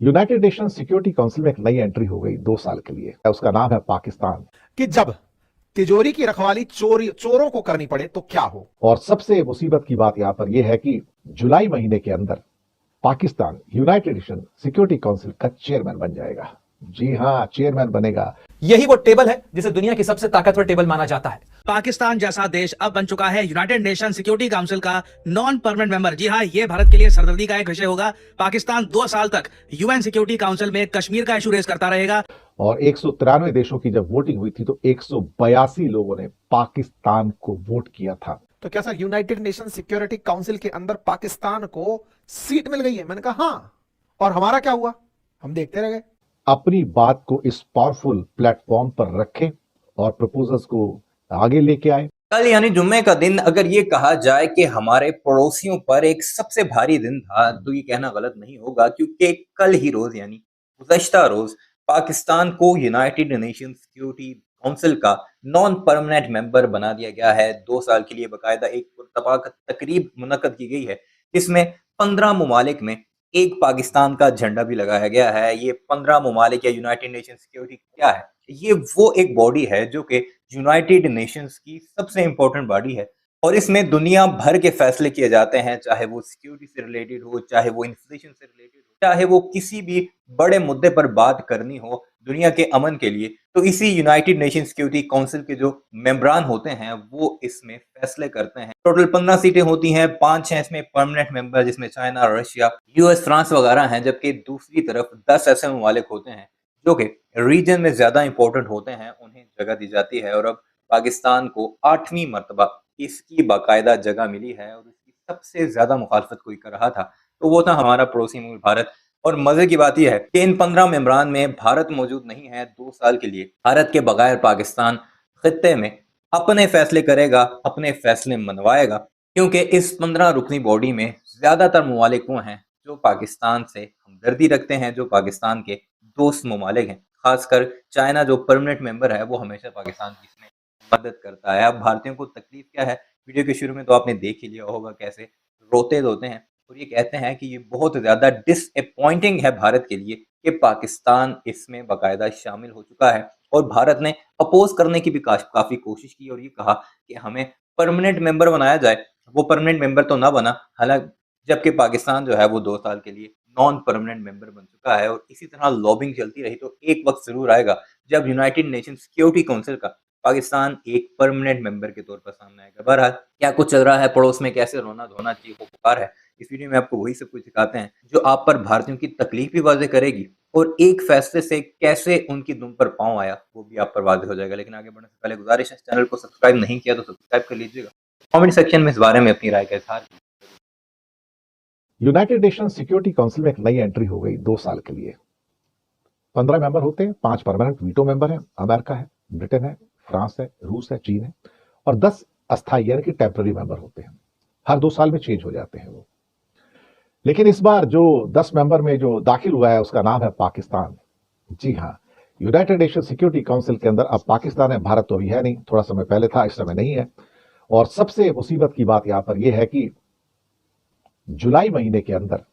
United nation security council में एक नई एंट्री हो गई 2 साल के लिए। उसका नाम है पाकिस्तान। कि जब तिजोरी की रखवाली चोरों को करनी पड़े तो क्या हो। और सबसे मुसीबत की बात यहां पर यह है कि जुलाई महीने के अंदर Pakistan United nation security council का चेयरमैन बन जाएगा। जी हां, चेयरमैन बनेगा। यही वो टेबल है जिसे दुनिया की सबसे ताकतवर टेबल माना जाता है। पाकिस्तान जैसा देश अब बन चुका है यूनाइटेड नेशन सिक्योरिटी काउंसिल का नॉन परमानेंट मेंबर। जी हाँ, ये भारत के लिए सरदर्दी का एक विषय होगा। पाकिस्तान 2 साल तक यूएन सिक्योरिटी काउंसिल में कश्मीर का इशू रेज करता रहेगा। और 193 देशों की जब वोटिंग हुई थी तो 182 लोगों ने पाकिस्तान को वोट किया था। तो क्या sir United nation security council के अंदर पाकिस्तान को सीट मिल गई है? मैंने कहा हाँ। और हमारा क्या हुआ? हम देखते रह गए। अपनी बात को इस पावरफुल प्लेटफॉर्म पर रखें और प्रपोजल्स को आगे लेके आए। कल यानी जुम्मे का दिन अगर ये कहा जाए कि हमारे पड़ोसियों पर एक सबसे भारी दिन था तो ये कहना गलत नहीं होगा, क्योंकि कल ही रोज यानी गुज़श्ता रोज पाकिस्तान को यूनाइटेड नेशन सिक्योरिटी काउंसिल का नॉन परमानेंट मेंबर बना दिया गया है। 2 साल के लिए बाकायदा एक पुरतबाक तकरीब मुनक्कद की गई है जिसमें 15 ममालिक में एक पाकिस्तान का झंडा भी लगाया गया है। ये 15 ममालिक या यूनाइटेड नेशन सिक्योरिटी क्या है? ये वो एक बॉडी है जो कि यूनाइटेड नेशंस की सबसे इंपॉर्टेंट बॉडी है और इसमें दुनिया भर के फैसले किए जाते हैं, चाहे वो सिक्योरिटी से रिलेटेड हो, चाहे वो इन्फ्लेशन से रिलेटेड हो, चाहे वो किसी भी बड़े मुद्दे पर बात करनी हो दुनिया के अमन के लिए। तो इसी यूनाइटेड नेशन सिक्योरिटी काउंसिल के जो मेंबरान होते हैं वो इसमें फैसले करते हैं। टोटल 15 सीटें होती हैं, 5 हैं इसमें परमानेंट मेंबर जिसमें चाइना, रशिया, यूएस, फ्रांस वगैरह हैं, जबकि दूसरी तरफ 10 ऐसे ममालिक होते हैं जो कि रीजन में ज्यादा इंपॉर्टेंट होते हैं, उन्हें जगह दी जाती है। और अब पाकिस्तान को 8वीं मर्तबा इसकी बाकायदा जगह मिली है और इसकी सबसे ज्यादा मुखालफत कोई कर रहा था तो वो था हमारा पड़ोसी मुल्क भारत। और मजे की बात यह है कि इन 15 मेंबरान में भारत मौजूद नहीं है। 2 साल के लिए भारत के बगैर पाकिस्तान खित्ते में अपने फैसले करेगा, अपने फैसले मनवाएगा, क्योंकि इस 15 रुकनी बॉडी में ज्यादातर ममालिक वो हैं जो पाकिस्तान से हमदर्दी रखते हैं, जो पाकिस्तान के दोस्त ममालिक हैं। खासकर चाइना जो परमानेंट मेंबर है वो हमेशा पाकिस्तान की इसमें मदद करता है। अब भारतीयों को तकलीफ क्या है, वीडियो के शुरू में तो आपने देख ही लिया होगा कैसे रोते धोते हैं और ये कहते हैं कि ये बहुत ज़्यादा डिसअपॉइंटिंग है भारत के लिए कि पाकिस्तान इसमें बाकायदा शामिल हो चुका है। और भारत ने अपोज करने की भी काफ़ी कोशिश की और ये कहा कि हमें परमानेंट मेंबर बनाया जाए। वो परमानेंट मेंबर तो ना बना, हालांकि जबकि पाकिस्तान जो है वो 2 साल के लिए नॉन परमानेंट मेंबर बन चुका है। और इसी तरह लॉबिंग चलती रही तो एक वक्त जरूर आएगा जब यूनाइटेड नेशन सिक्योरिटी काउंसिल का पाकिस्तान एक परमानेंट मेंबर के तौर पर सामने आएगा। बहरहाल क्या कुछ चल रहा है पड़ोस में, कैसे रोना धोना चीखो पुकार है, इस वीडियो में आपको वही सब कुछ दिखाते हैं जो आप पर भारतीयों की तकलीफ भी वाज़ेह करेगी और एक फैसले से कैसे उनकी दुम पर पांव आया वो भी आप पर वाज़ेह हो जाएगा। लेकिन आगे बढ़ने से पहले गुजारिश है, चैनल को सब्सक्राइब नहीं किया तो सब्सक्राइब कर लीजिएगा। कमेंट सेक्शन में इस बारे में अपनी राय का इजहार कीजिए। यूनाइटेड नेशन सिक्योरिटी काउंसिल में एक नई एंट्री हो गई 2 साल के लिए। 15 मेंबर होते हैं, 5 परमानेंट वीटो मेंबर हैं। अमेरिका है, ब्रिटेन है, फ्रांस है, रूस है, चीन है और 10 अस्थायी यानी कि टेम्पररी मेंबर होते हैं। हर 2 साल में चेंज हो जाते हैं वो। लेकिन इस बार जो 10 मेंबर में जो दाखिल हुआ है उसका नाम है पाकिस्तान। जी हाँ, यूनाइटेड नेशन सिक्योरिटी काउंसिल के अंदर अब पाकिस्तान है, भारत तो अभी है नहीं, थोड़ा समय पहले था, इस समय नहीं है। और सबसे मुसीबत की बात यहां पर यह है कि जुलाई महीने के अंदर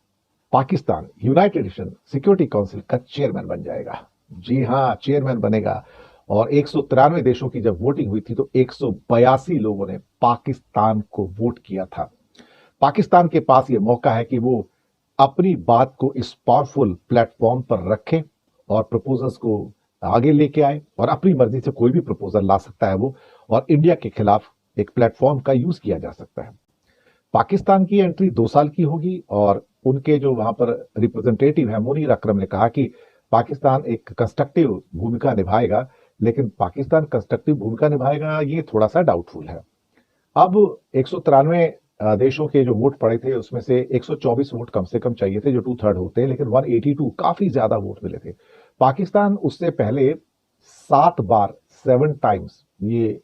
Pakistan United nation security council का चेयरमैन बन जाएगा। जी हां, चेयरमैन बनेगा। और 193 देशों की जब वोटिंग हुई थी तो 182 लोगों ने पाकिस्तान को वोट किया था। पाकिस्तान के पास यह मौका है कि वो अपनी बात को इस पावरफुल प्लेटफॉर्म पर रखे और प्रपोजल्स को आगे लेके आए और अपनी मर्जी से कोई भी प्रपोजल ला सकता है वो, और इंडिया के खिलाफ एक प्लेटफॉर्म का यूज किया जा सकता है। पाकिस्तान की एंट्री 2 साल की होगी और उनके जो वहां पर रिप्रेजेंटेटिव है मुनीर अकरम ने कहा कि पाकिस्तान एक कंस्ट्रक्टिव भूमिका निभाएगा, लेकिन पाकिस्तान कंस्ट्रक्टिव भूमिका निभाएगा ये थोड़ा सा डाउटफुल है। अब 193 देशों के जो वोट पड़े थे उसमें से 124 वोट कम से कम चाहिए थे जो 2/3 होते हैं, लेकिन 182 काफी ज्यादा वोट मिले थे। पाकिस्तान उससे पहले 7 बार 7 टाइम्स ये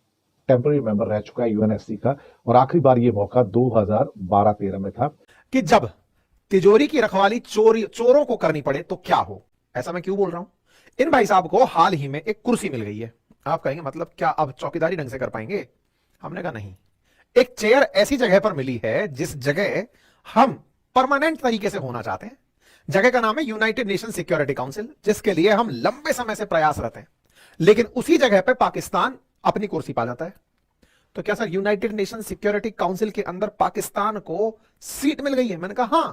टेम्पररी मेंबर रह चुका है यूएनएससी का और आखिरी बार ये मौका 2012-13 में था। कि जब तिजोरी की रखवाली चोरों को करनी पड़े तो क्या हो। ऐसा मैं क्यों बोल रहा हूं? इन भाई साहब को हाल ही में एक कुर्सी मिल गई है। आप कहेंगे मतलब क्या अब चौकीदारी ढंग से कर पाएंगे? हमने कहा नहीं, एक चेयर ऐसी जगह पर मिली है जिस जगह हम परमानेंट तरीके से होना चाहते हैं, जगह का नाम है यूनाइटेड नेशन सिक्योरिटी काउंसिल, जिसके लिए हम लंबे समय से प्रयासरत हैं। लेकिन उसी जगह पे पाकिस्तान अपनी कुर्सी पा जाता है। तो क्या sir United nation security council के अंदर पाकिस्तान को सीट मिल गई है? मैंने कहा हां।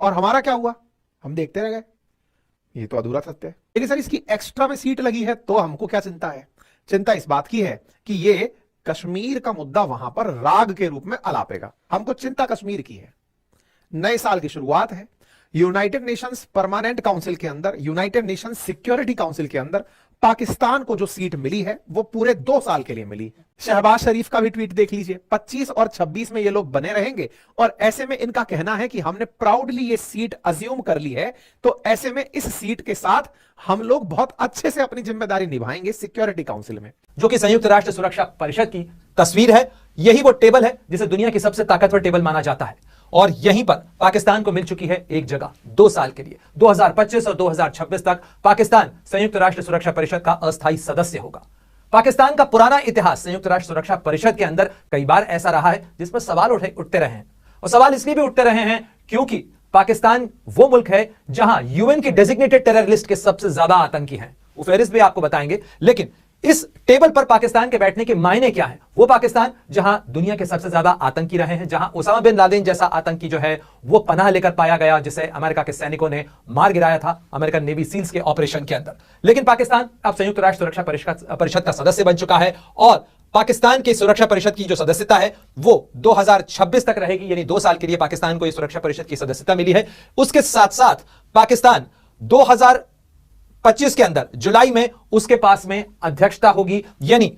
और हमारा क्या हुआ? हम देखते रह गए। ये तो अधूरा सत्य है। लेकिन सर इसकी एक्स्ट्रा में सीट लगी है तो हमको क्या चिंता है? चिंता इस बात की है कि ये कश्मीर का मुद्दा वहां पर राग के रूप में अलापेगा। हमको चिंता कश्मीर की है। नए साल की शुरुआत है। यूनाइटेड नेशंस परमानेंट काउंसिल के अंदर, यूनाइटेड नेशंस सिक्योरिटी काउंसिल के अंदर पाकिस्तान को जो सीट मिली है वो पूरे 2 साल के लिए मिली है। शहबाज शरीफ का भी ट्वीट देख लीजिए, 25 और 26 में ये लोग बने रहेंगे और ऐसे में इनका कहना है कि हमने प्राउडली ये सीट अज्यूम कर ली है, तो ऐसे में इस सीट के साथ हम लोग बहुत अच्छे से अपनी जिम्मेदारी निभाएंगे सिक्योरिटी काउंसिल में। जो कि संयुक्त राष्ट्र सुरक्षा परिषद की तस्वीर है। यही वो टेबल है जिसे दुनिया की सबसे ताकतवर टेबल माना जाता है और यहीं पर पाकिस्तान को मिल चुकी है एक जगह 2 साल के लिए। 2025 और 2026 तक पाकिस्तान संयुक्त राष्ट्र सुरक्षा परिषद का अस्थायी सदस्य होगा। पाकिस्तान का पुराना इतिहास संयुक्त राष्ट्र सुरक्षा परिषद के अंदर कई बार ऐसा रहा है जिस पर सवाल उठते रहे हैं, और सवाल इसलिए भी उठते रहे हैं क्योंकि पाकिस्तान वो मुल्क है जहां यूएन की डेजिग्नेटेड टेरर लिस्ट के सबसे ज्यादा आतंकी हैं। वो फहरिस्त भी आपको बताएंगे, लेकिन इस टेबल पर पाकिस्तान के बैठने के मायने क्या है? वो पाकिस्तान जहां दुनिया के सबसे ज्यादा आतंकी रहे हैं, जहां ओसामा बिन लादेन जैसा आतंकी जो है वो पनाह लेकर पाया गया, जिसे अमेरिका के सैनिकों ने मार गिराया था अमेरिकन नेवी सील्स के ऑपरेशन के अंदर। लेकिन पाकिस्तान अब संयुक्त राष्ट्र सुरक्षा परिषद का सदस्य बन चुका है और पाकिस्तान की सुरक्षा परिषद की जो सदस्यता है वो 2026 तक रहेगी, यानी 2 साल के लिए पाकिस्तान को इस सुरक्षा परिषद की सदस्यता मिली है। उसके साथ साथ पाकिस्तान 2025 के अंदर जुलाई में उसके पास में अध्यक्षता होगी, यानी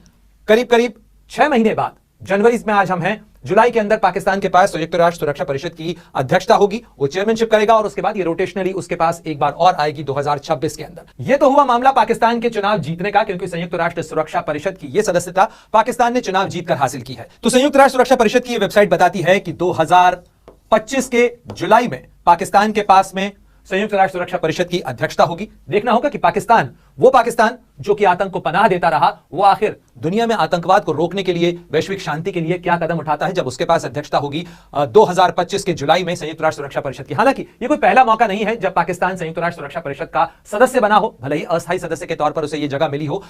करीब करीब 6 महीने बाद, जनवरी में आज हम हैं, जुलाई के अंदर पाकिस्तान के पास संयुक्त राष्ट्र सुरक्षा परिषद की अध्यक्षता होगी। वो चेयरमैनशिप करेगा और उसके बाद ये रोटेशनली उसके पास एक बार और आएगी 2026 के अंदर। ये तो हुआ मामला पाकिस्तान के चुनाव जीतने का, क्योंकि संयुक्त राष्ट्र सुरक्षा परिषद की ये सदस्यता पाकिस्तान ने चुनाव जीतकर हासिल की है। तो संयुक्त राष्ट्र सुरक्षा परिषद की ये वेबसाइट बताती है कि 2025 के जुलाई में पाकिस्तान के पास में संयुक्त राष्ट्र सुरक्षा परिषद की अध्यक्षता होगी। देखना होगा कि पाकिस्तान, वो पाकिस्तान जो कि आतंक को पनाह देता रहा, वो आखिर दुनिया में आतंकवाद को रोकने के लिए, वैश्विक शांति के लिए क्या कदम उठाता है जब उसके पास अध्यक्षता होगी 2025 के जुलाई में संयुक्त राष्ट्र सुरक्षा परिषद की। हालांकि ये कोई पहला मौका नहीं है जब पाकिस्तान संयुक्त राष्ट्र सुरक्षा परिषद का सदस्य बना हो, भले ही अस्थायी सदस्य के तौर पर उसे ये जगह मिली हो।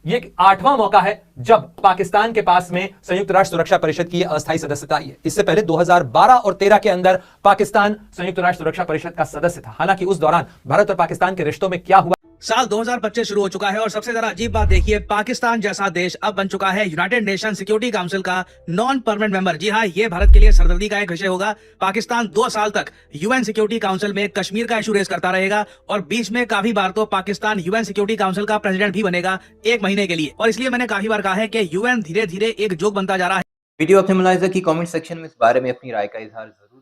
ये 8वां मौका है जब पाकिस्तान के पास में संयुक्त राष्ट्र सुरक्षा परिषद की अस्थायी सदस्यता आई है। इससे पहले 2012 और 13 के अंदर पाकिस्तान संयुक्त राष्ट्र सुरक्षा परिषद का सदस्य था। हालांकि उस दौरान भारत और पाकिस्तान के रिश्तों में क्या हुआ? साल 2025 शुरू हो चुका है और सबसे ज्यादा अजीब बात देखिए, पाकिस्तान जैसा देश अब बन चुका है यूनाइटेड नेशन सिक्योरिटी काउंसिल का नॉन परमानेंट मेंबर। जी हाँ, ये भारत के लिए सरदर्दी का एक विषय होगा। पाकिस्तान 2 साल तक यूएन सिक्योरिटी काउंसिल में कश्मीर का इशू रेज करता रहेगा और बीच में काफी बार तो पाकिस्तान यूएन सिक्योरिटी काउंसिल का प्रेसिडेंट भी बनेगा 1 महीने के लिए। और इसलिए मैंने काफी बार कहा है कि यूएन धीरे धीरे एक जोक बनता जा रहा है। वीडियो अपने मुलाहिजा की कमेंट सेक्शन में इस बारे में अपनी राय का इजहार जरूर